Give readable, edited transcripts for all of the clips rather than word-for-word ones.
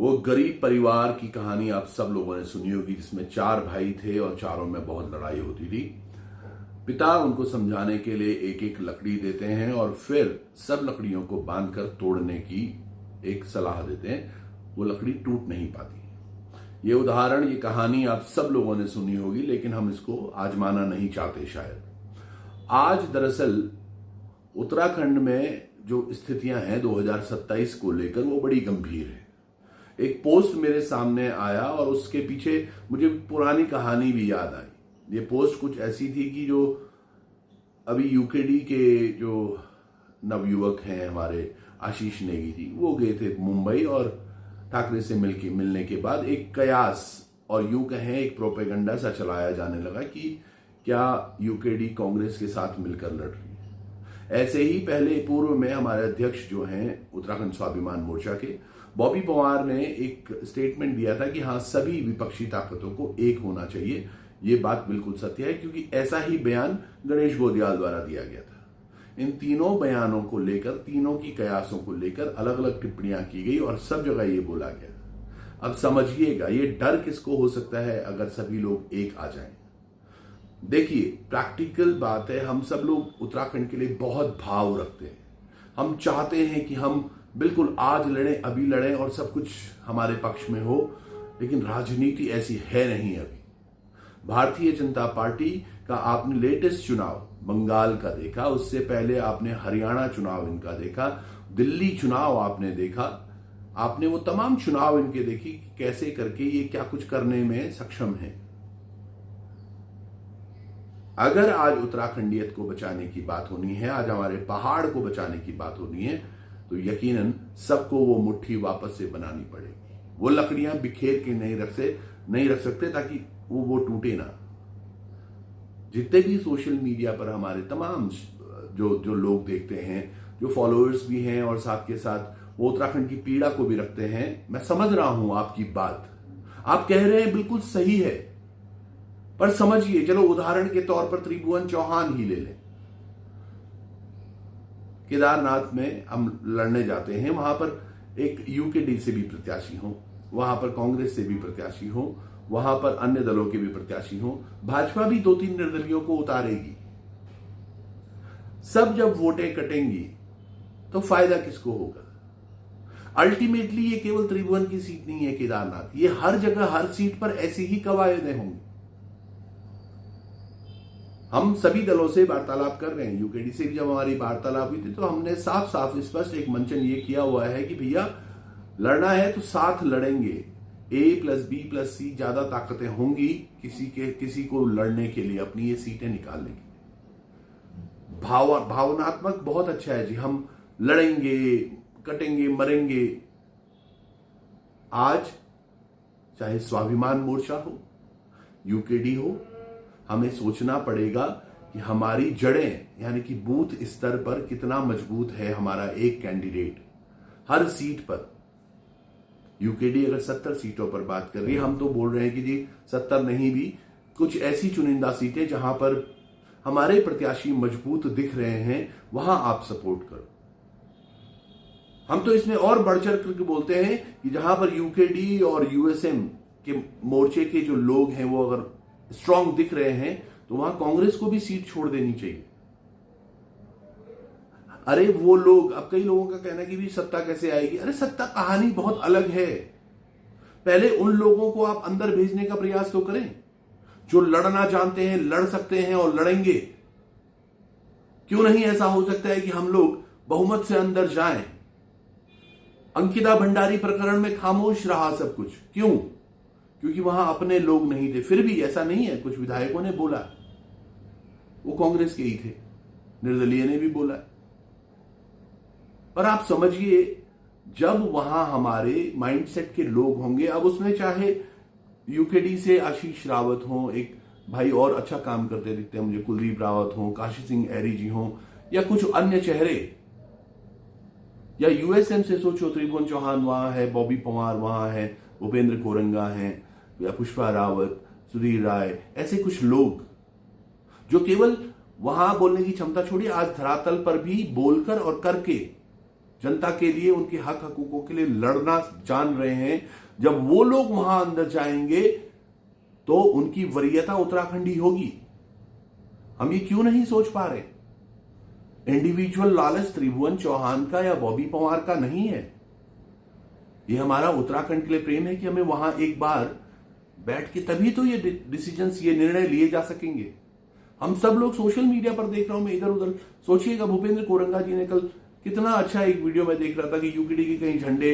वो गरीब परिवार की कहानी आप सब लोगों ने सुनी होगी, जिसमें 4 भाई थे और चारों में बहुत लड़ाई होती थी। पिता उनको समझाने के लिए एक एक लकड़ी देते हैं और फिर सब लकड़ियों को बांधकर तोड़ने की एक सलाह देते हैं। वो लकड़ी टूट नहीं पाती। ये उदाहरण, ये कहानी आप सब लोगों ने सुनी होगी, लेकिन हम इसको आजमाना नहीं चाहते शायद। आज दरअसल उत्तराखंड में जो स्थितियां हैं 2027 को लेकर, वो बड़ी गंभीर है। एक पोस्ट मेरे सामने आया और उसके पीछे मुझे पुरानी कहानी भी याद आई। ये पोस्ट कुछ ऐसी थी कि जो अभी यूकेडी के जो नवयुवक हैं हमारे आशीष नेगी जी, वो गए थे मुंबई और ठाकरे से मिलने के बाद एक कयास और यूं कहें एक प्रोपेगेंडा सा चलाया जाने लगा कि क्या यूकेडी कांग्रेस के साथ मिलकर लड़ रही है। ऐसे ही पहले पूर्व में हमारे अध्यक्ष जो हैं उत्तराखंड स्वाभिमान मोर्चा के बॉबी पंवार ने एक स्टेटमेंट दिया था कि हाँ, सभी विपक्षी ताकतों को एक होना चाहिए। ये बात बिल्कुल सत्य है, क्योंकि ऐसा ही बयान गणेश गोदियाल द्वारा दिया गया था। इन तीनों बयानों को लेकर, तीनों की कयासों को लेकर अलग अलग टिप्पणियां की गई और सब जगह ये बोला गया। अब समझिएगा ये डर किसको हो सकता है अगर सभी लोग एक आ जाएं। देखिए, प्रैक्टिकल बात है, हम सब लोग उत्तराखंड के लिए बहुत भाव रखते हैं। हम चाहते हैं कि हम बिल्कुल आज लड़ें, अभी लड़ें और सब कुछ हमारे पक्ष में हो, लेकिन राजनीति ऐसी है नहीं। अभी भारतीय जनता पार्टी का आपने लेटेस्ट चुनाव बंगाल का देखा, उससे पहले आपने हरियाणा चुनाव इनका देखा, दिल्ली चुनाव आपने देखा, आपने वो तमाम चुनाव इनके देखी कि कैसे करके ये क्या कुछ करने में सक्षम है। अगर आज उत्तराखंडियत को बचाने की बात होनी है, आज हमारे पहाड़ को बचाने की बात होनी है, तो यकीनन सबको वो मुट्ठी वापस से बनानी पड़ेगी। वो लकड़ियां बिखेर के नहीं रख सकते ताकि वो टूटे ना। जितने भी सोशल मीडिया पर हमारे तमाम जो लोग देखते हैं, जो फॉलोअर्स भी हैं और साथ के साथ वो उत्तराखंड की पीड़ा को भी रखते हैं, मैं समझ रहा हूं आपकी बात। आप कह रहे हैं बिल्कुल सही है, पर समझिए, चलो उदाहरण के तौर पर त्रिभुवन चौहान ही ले लें। केदारनाथ में हम लड़ने जाते हैं, वहां पर एक यूकेडी से भी प्रत्याशी हो, वहां पर कांग्रेस से भी प्रत्याशी हो, वहां पर अन्य दलों के भी प्रत्याशी हो, भाजपा भी 2-3 निर्दलियों को उतारेगी। सब जब वोटें कटेंगी तो फायदा किसको होगा? अल्टीमेटली ये केवल त्रिभुवन की सीट नहीं है केदारनाथ, ये हर जगह हर सीट पर ऐसी ही कवायदें होंगी। हम सभी दलों से वार्तालाप कर रहे हैं। यूकेडी से भी जब हमारी वार्तालाप हुई थी तो हमने साफ साफ स्पष्ट एक मंचन ये किया हुआ है कि भैया लड़ना है तो साथ लड़ेंगे। A+B+C ज्यादा ताकतें होंगी किसी को लड़ने के लिए, अपनी ये सीटें निकालने की। भावनात्मक बहुत अच्छा है जी, हम लड़ेंगे, कटेंगे, मरेंगे। आज चाहे स्वाभिमान मोर्चा हो, यूकेडी हो, हमें सोचना पड़ेगा कि हमारी जड़ें यानी कि बूथ स्तर पर कितना मजबूत है हमारा एक कैंडिडेट हर सीट पर। यूकेडी अगर 70 सीटों पर बात कर रही है, हम तो बोल रहे हैं कि जी 70 नहीं भी, कुछ ऐसी चुनिंदा सीटें जहां पर हमारे प्रत्याशी मजबूत दिख रहे हैं, वहां आप सपोर्ट करो। हम तो इसमें और बढ़ चढ़ करके बोलते हैं कि जहां पर यूकेडी और यूएसएम के मोर्चे के जो लोग हैं वो अगर स्ट्रांग दिख रहे हैं तो वहां कांग्रेस को भी सीट छोड़ देनी चाहिए। अरे वो लोग, अब कई लोगों का कहना है कि भी सत्ता कैसे आएगी। अरे सत्ता कहानी बहुत अलग है। पहले उन लोगों को आप अंदर भेजने का प्रयास तो करें जो लड़ना जानते हैं, लड़ सकते हैं और लड़ेंगे। क्यों नहीं ऐसा हो सकता है कि हम लोग बहुमत से अंदर जाएं? अंकिता भंडारी प्रकरण में खामोश रहा सब कुछ, क्यों? क्योंकि वहां अपने लोग नहीं थे। फिर भी ऐसा नहीं है, कुछ विधायकों ने बोला, वो कांग्रेस के ही थे, निर्दलीय ने भी बोला। पर आप समझिए, जब वहां हमारे माइंडसेट के लोग होंगे, अब उसमें चाहे यूकेडी से आशीष रावत हो, एक भाई और अच्छा काम करते दिखते हैं मुझे, कुलदीप रावत हो, काशी सिंह एरी जी हो, या कुछ अन्य चेहरे, या यूएसएम से सोचो, त्रिभुवन चौहान वहां है, बॉबी पंवार वहां है, भूपेंद्र कोरंगा हैं, या पुष्पा रावत, सुधीर राय, ऐसे कुछ लोग जो केवल वहां बोलने की क्षमता छोड़िए, आज धरातल पर भी बोलकर और करके जनता के लिए, उनके हक हकूकों के लिए लड़ना जान रहे हैं, जब वो लोग वहां अंदर जाएंगे तो उनकी वरीयता उत्तराखंडी होगी। हम ये क्यों नहीं सोच पा रहे? इंडिविजुअल लालच त्रिभुवन चौहान का या बॉबी पंवार का नहीं है। ये हमारा उत्तराखंड के लिए प्रेम है कि हमें वहां एक बार बैठ के तभी तो ये डिसीजंस, ये निर्णय लिए जा सकेंगे। हम सब लोग सोशल मीडिया पर देख रहा हूं मैं इधर उधर, सोचिएगा भूपेंद्र कोरंगा जी ने कल कितना अच्छा एक वीडियो में देख रहा था कि यूकेडी के कहीं झंडे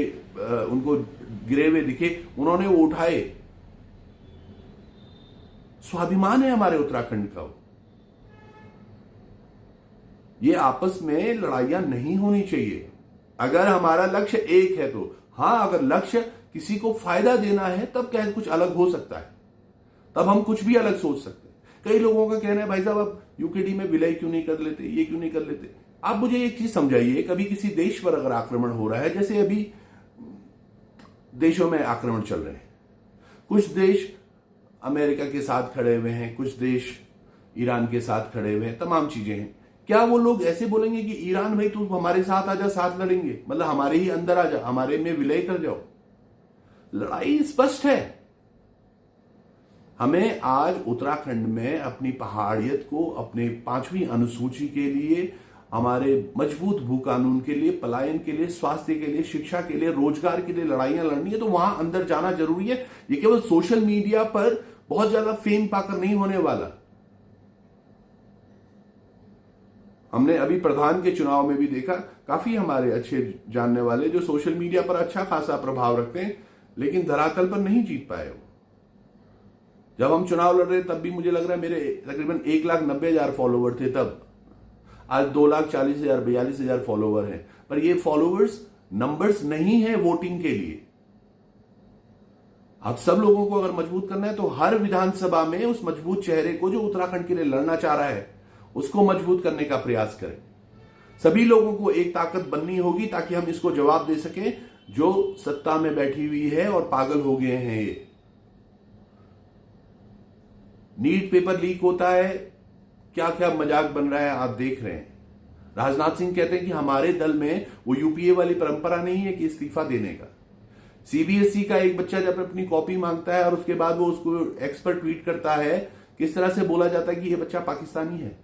उनको गिरे हुए दिखे, उन्होंने वो उठाए। स्वाभिमान है हमारे उत्तराखंड का। ये आपस में लड़ाइयां नहीं होनी चाहिए। अगर हमारा लक्ष्य एक है तो हाँ, अगर लक्ष्य किसी को फायदा देना है तब क्या कुछ अलग हो सकता है, तब हम कुछ भी अलग सोच सकते हैं। कई लोगों का कहना है भाई साहब आप यूकेडी में विलय क्यों नहीं कर लेते, ये क्यों नहीं कर लेते। आप मुझे एक चीज समझाइए, कभी किसी देश पर अगर आक्रमण हो रहा है, जैसे अभी देशों में आक्रमण चल रहे हैं, कुछ देश अमेरिका के साथ खड़े हुए हैं, कुछ देश ईरान के साथ खड़े हुए हैं, तमाम चीजें हैं। क्या वो लोग ऐसे बोलेंगे कि ईरान भाई तू हमारे साथ आजा, साथ लड़ेंगे, मतलब हमारे ही अंदर आजा, हमारे में विलय कर जाओ? लड़ाई स्पष्ट है। हमें आज उत्तराखंड में अपनी पहाड़ियत को, अपने 5वीं अनुसूची के लिए, हमारे मजबूत भू कानून के लिए, पलायन के लिए, स्वास्थ्य के लिए, शिक्षा के लिए, रोजगार के लिए लड़ाइयां लड़नी है तो वहां अंदर जाना जरूरी है। ये केवल सोशल मीडिया पर बहुत ज्यादा फेम पाकर नहीं होने वाला। हमने अभी प्रधान के चुनाव में भी देखा, काफी हमारे अच्छे जानने वाले जो सोशल मीडिया पर अच्छा खासा प्रभाव रखते हैं, लेकिन धरातल पर नहीं जीत पाए। जब हम चुनाव लड़ रहे तब भी मुझे लग रहा है मेरे तकरीबन 1,90,000 फॉलोवर थे तब। आज 2,40,000 42,000 फॉलोवर हैं। पर ये फॉलोवर्स नंबर्स नहीं है वोटिंग के लिए। आप सब लोगों को अगर मजबूत करना है तो हर विधानसभा में उस मजबूत चेहरे को जो उत्तराखंड के लिए लड़ना चाह रहा है उसको मजबूत करने का प्रयास करें। सभी लोगों को एक ताकत बननी होगी ताकि हम इसको जवाब दे सकें जो सत्ता में बैठी हुई है और पागल हो गए हैं। ये नीट पेपर लीक होता है, क्या क्या मजाक बन रहा है आप देख रहे हैं। राजनाथ सिंह कहते हैं कि हमारे दल में वो यूपीए वाली परंपरा नहीं है कि इस्तीफा देने का। सीबीएसई का एक बच्चा जब अपनी कॉपी मांगता है और उसके बाद वो उसको एक्स पर ट्वीट करता है, किस तरह से बोला जाता है कि ये बच्चा पाकिस्तानी है।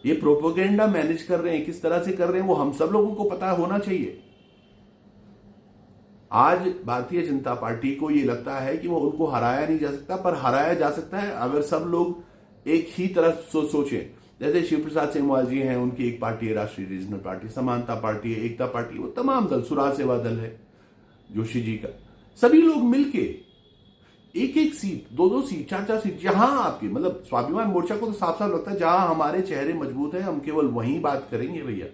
ये प्रोपोगेंडा मैनेज कर रहे हैं, किस तरह से कर रहे हैं वो हम सब लोगों को पता होना चाहिए। आज भारतीय जनता पार्टी को ये लगता है कि वो उनको हराया नहीं जा सकता, पर हराया जा सकता है अगर सब लोग एक ही तरफ सोचें। जैसे शिव प्रसाद सिंह जी हैं, उनकी एक पार्टी है राष्ट्रीय रीजनल पार्टी, समानता पार्टी है, एकता पार्टी, वो तमाम दल, सुराज सेवा दल है जोशी जी का, सभी लोग मिलके एक एक सीट, 2-2 सीट, 4-4 सीट, जहां आपकी, मतलब स्वाभिमान मोर्चा को तो साफ साफ लगता है जहां हमारे चेहरे मजबूत है हम केवल वहीं बात करेंगे भैया।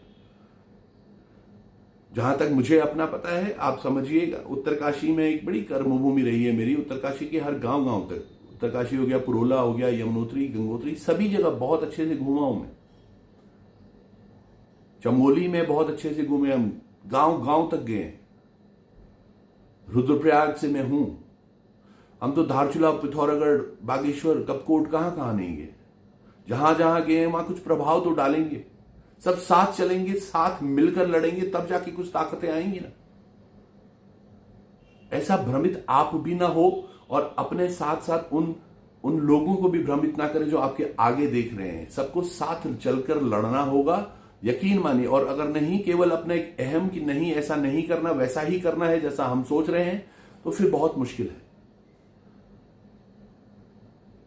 जहां तक मुझे अपना पता है, आप समझिएगा, उत्तरकाशी में एक बड़ी कर्मभूमि रही है मेरी। उत्तरकाशी के हर गांव गांव तक, उत्तरकाशी हो गया, पुरोला हो गया, यमुनोत्री, गंगोत्री, सभी जगह बहुत अच्छे से घूमा हूं मैं। चमोली में बहुत अच्छे से घूमे हम, गांव गांव तक गए। रुद्रप्रयाग से मैं हूं। हम तो धारचूला, पिथौरागढ़, बागेश्वर, कपकोट, कहां नहीं गए। जहां जहां गए वहां कुछ प्रभाव तो डालेंगे, सब साथ चलेंगे, साथ मिलकर लड़ेंगे, तब जाके कुछ ताकतें आएंगी ना। ऐसा भ्रमित आप भी ना हो और अपने साथ साथ उन लोगों को भी भ्रमित ना करें जो आपके आगे देख रहे हैं। सबको साथ चलकर लड़ना होगा, यकीन मानिए। और अगर नहीं, केवल अपना एक अहम कि नहीं ऐसा नहीं करना, वैसा ही करना है जैसा हम सोच रहे हैं, तो फिर बहुत मुश्किल है।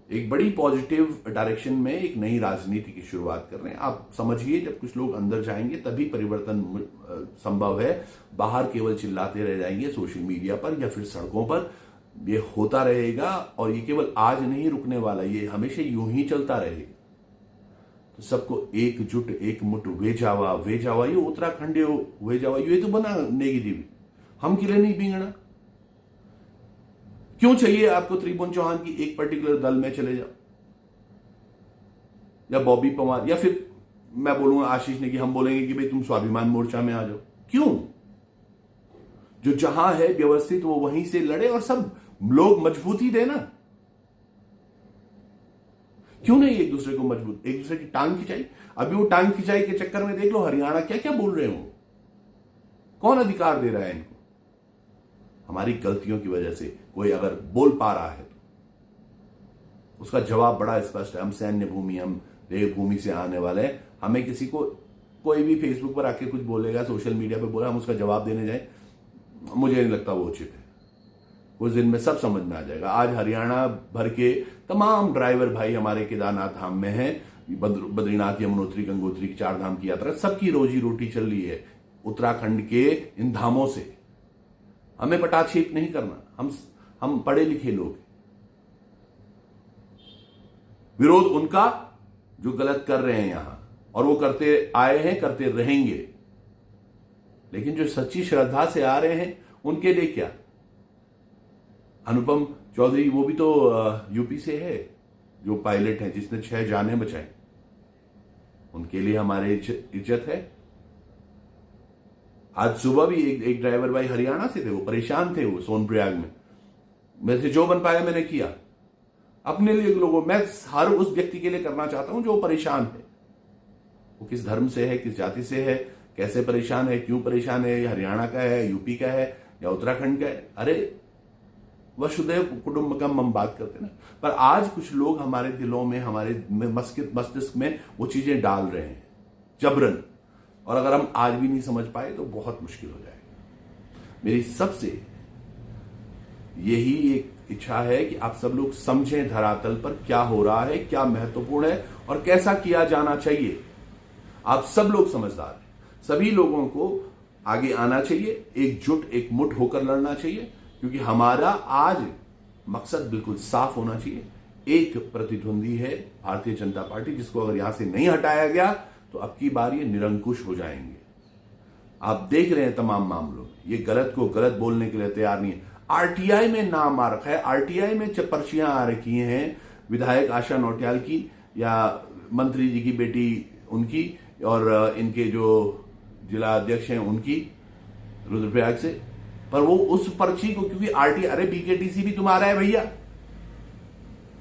एक बड़ी पॉजिटिव डायरेक्शन में एक नई राजनीति की शुरुआत कर रहे हैं। आप समझिए, जब कुछ लोग अंदर जाएंगे तभी परिवर्तन संभव है। बाहर केवल चिल्लाते रह जाएंगे सोशल मीडिया पर या फिर सड़कों पर, ये होता रहेगा और ये केवल आज नहीं रुकने वाला, ये हमेशा यूं ही चलता रहेगा। तो सबको एकजुट, एक मुठ वे जावा, ये उत्तराखंड वे जावा, ये तो बना नेगेटिव, हम किले नहीं बिगड़ा। क्यों चाहिए आपको त्रिभुवन चौहान की एक पर्टिकुलर दल में चले जाओ, या बॉबी पंवार, या फिर मैं बोलूंगा आशीष ने कि हम बोलेंगे कि भाई तुम स्वाभिमान मोर्चा में आ जाओ। क्यों? जो जहां है व्यवस्थित वो वहीं से लड़े और सब लोग मजबूती देना। क्यों नहीं एक दूसरे को मजबूत, एक दूसरे की टांग खिंचाई। अभी वो टांग खिंचाई के चक्कर में देख लो हरियाणा क्या क्या बोल रहे हो। कौन अधिकार दे रहा है इनको? हमारी गलतियों की वजह से कोई अगर बोल पा रहा है तो उसका जवाब बड़ा स्पष्ट है। हम सैन्य भूमि, हम देवभूमि से आने वाले हैं। हमें किसी को कोई भी फेसबुक पर आके कुछ बोलेगा, सोशल मीडिया पे बोला, हम उसका जवाब देने जाए, मुझे नहीं लगता वो उचित है। कुछ दिन में सब समझ में आ जाएगा। आज हरियाणा भर के तमाम ड्राइवर भाई हमारे केदारनाथ धाम में हैं, बद्रीनाथ, यमुनोत्री, गंगोत्री की 4 धाम की यात्रा, सबकी रोजी रोटी चल रही है उत्तराखंड के इन धामों से। हमें पटाक्षेप नहीं करना। हम पढ़े लिखे लोग। विरोध उनका जो गलत कर रहे हैं यहां, और वो करते आए हैं, करते रहेंगे। लेकिन जो सच्ची श्रद्धा से आ रहे हैं उनके लिए क्या? अनुपम चौधरी, वो भी तो यूपी से है, जो पायलट हैं, जिसने 6 जानें बचाई। उनके लिए हमारे इज्जत है। आज सुबह भी एक ड्राइवर भाई हरियाणा से थे, वो परेशान थे, वो सोनप्रयाग में। मैं से जो बन पाया मैंने किया अपने लिए। लोगों, मैं हर उस व्यक्ति के लिए करना चाहता हूं जो परेशान है। वो किस धर्म से है, किस जाति से है, कैसे परेशान है, क्यों परेशान है, हरियाणा का है, यूपी का है या उत्तराखंड का है। अरे वसुधैव कुटुंबकम हम बात करते ना। पर आज कुछ लोग हमारे दिलों में, हमारे मस्तिष्क में वो चीजें डाल रहे हैं जबरन, और अगर हम आज भी नहीं समझ पाए तो बहुत मुश्किल हो जाएगा। मेरी सबसे यही एक इच्छा है कि आप सब लोग समझें धरातल पर क्या हो रहा है, क्या महत्वपूर्ण है और कैसा किया जाना चाहिए। आप सब लोग समझदार हैं। सभी लोगों को आगे आना चाहिए, एकजुट, एकमुठ होकर लड़ना चाहिए, क्योंकि हमारा आज मकसद बिल्कुल साफ होना चाहिए। एक प्रतिद्वंदी है भारतीय जनता पार्टी, जिसको अगर यहां से नहीं हटाया गया तो अब की बार ये निरंकुश हो जाएंगे। आप देख रहे हैं तमाम मामलों में ये गलत को गलत बोलने के लिए तैयार नहीं है। आरटीआई में नाम आ रखा है, आरटीआई में पर्चियां आ रखी हैं विधायक आशा नौटियाल की या मंत्री जी की बेटी उनकी, और इनके जो जिला अध्यक्ष हैं उनकी रुद्रप्रयाग से। पर वो उस पर्ची को, क्योंकि आरटीआई, अरे बीकेटीसी भी तुम्हारा है भैया,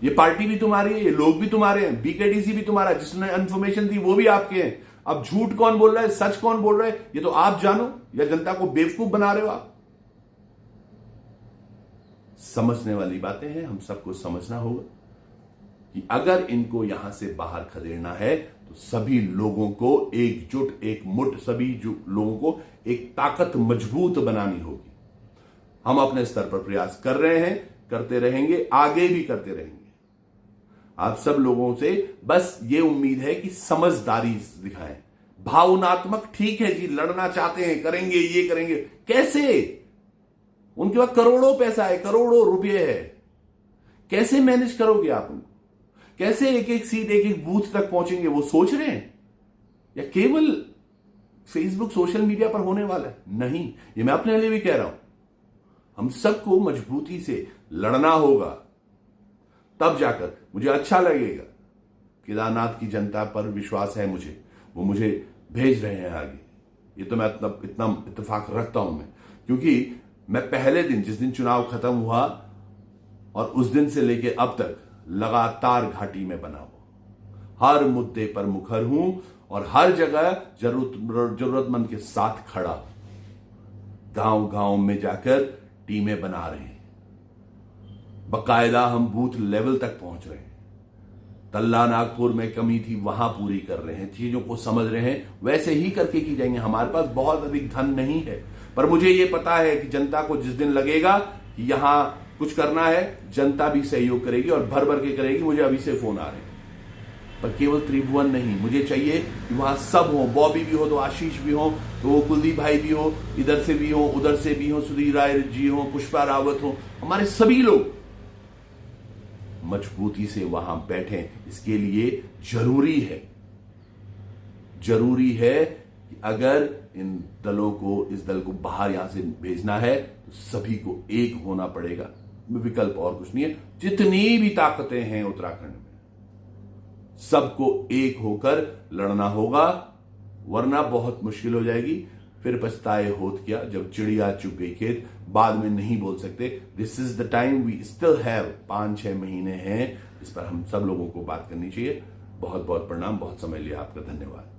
ये पार्टी भी तुम्हारी है, ये लोग भी तुम्हारे हैं, बीकेटीसी भी तुम्हारा है, जिसने इन्फॉर्मेशन दी वो भी आपके हैं। अब झूठ कौन बोल रहा है, सच कौन बोल रहा है, ये तो आप जानो, या जनता को बेवकूफ बना रहे हो आप। समझने वाली बातें हैं, हम सबको समझना होगा कि अगर इनको यहां से बाहर खदेड़ना है तो सभी लोगों को एकजुट, एकमुठ, सभी लोगों को एक ताकत मजबूत बनानी होगी। हम अपने स्तर पर प्रयास कर रहे हैं, करते रहेंगे, आगे भी करते रहेंगे। आप सब लोगों से बस ये उम्मीद है कि समझदारी दिखाएं। भावनात्मक ठीक है जी, लड़ना चाहते हैं, करेंगे, ये करेंगे, कैसे? उनके पास करोड़ों पैसा है, करोड़ों रुपए है, कैसे मैनेज करोगे आप उनको? कैसे एक एक सीट, एक एक बूथ तक पहुंचेंगे, वो सोच रहे हैं? या केवल फेसबुक, सोशल मीडिया पर होने वाला है? नहीं, ये मैं अपने लिए भी कह रहा हूं। हम सबको मजबूती से लड़ना होगा, तब जाकर मुझे अच्छा लगेगा। केदारनाथ की जनता पर विश्वास है मुझे, वो मुझे भेज रहे हैं आगे। ये तो मैं इतना इत्तेफाक रखता हूं मैं, क्योंकि मैं पहले दिन, जिस दिन चुनाव खत्म हुआ और उस दिन से लेके अब तक लगातार घाटी में बना हुआ, हर मुद्दे पर मुखर हूं और हर जगह जरूरतमंद के साथ खड़ा हूं। गांव गांव में जाकर टीमें बना रहे हैं, बकायदा हम बूथ लेवल तक पहुंच रहे हैं। तल्ला नागपुर में कमी थी, वहां पूरी कर रहे हैं, चीजों को समझ रहे हैं, वैसे ही करके की जाएंगे। हमारे पास बहुत अधिक धन नहीं है, पर मुझे यह पता है कि जनता को जिस दिन लगेगा कि यहां कुछ करना है, जनता भी सहयोग करेगी और भर भर के करेगी। मुझे अभी से फोन आ रहे हैं, पर केवल त्रिभुवन नहीं, मुझे चाहिए कि वहां सब हो। बॉबी भी हो तो आशीष भी हो, तो वो कुलदीप भाई भी हो, इधर से भी हो, उधर से भी हो, सुधीर राय जी हो, पुष्पा रावत हो, हमारे सभी लोग मजबूती से वहां बैठें। इसके लिए जरूरी है कि अगर इन दलों को, इस दल को बाहर यहां से भेजना है तो सभी को एक होना पड़ेगा। विकल्प और कुछ नहीं है। जितनी भी ताकतें हैं उत्तराखंड में, सबको एक होकर लड़ना होगा, वरना बहुत मुश्किल हो जाएगी। फिर पछताए होत क्या, जब चिड़िया चुग गई खेत, बाद में नहीं बोल सकते। This is the time, we still have 5-6 महीने हैं, इस पर हम सब लोगों को बात करनी चाहिए। बहुत बहुत प्रणाम, बहुत समय लिया आपका, धन्यवाद।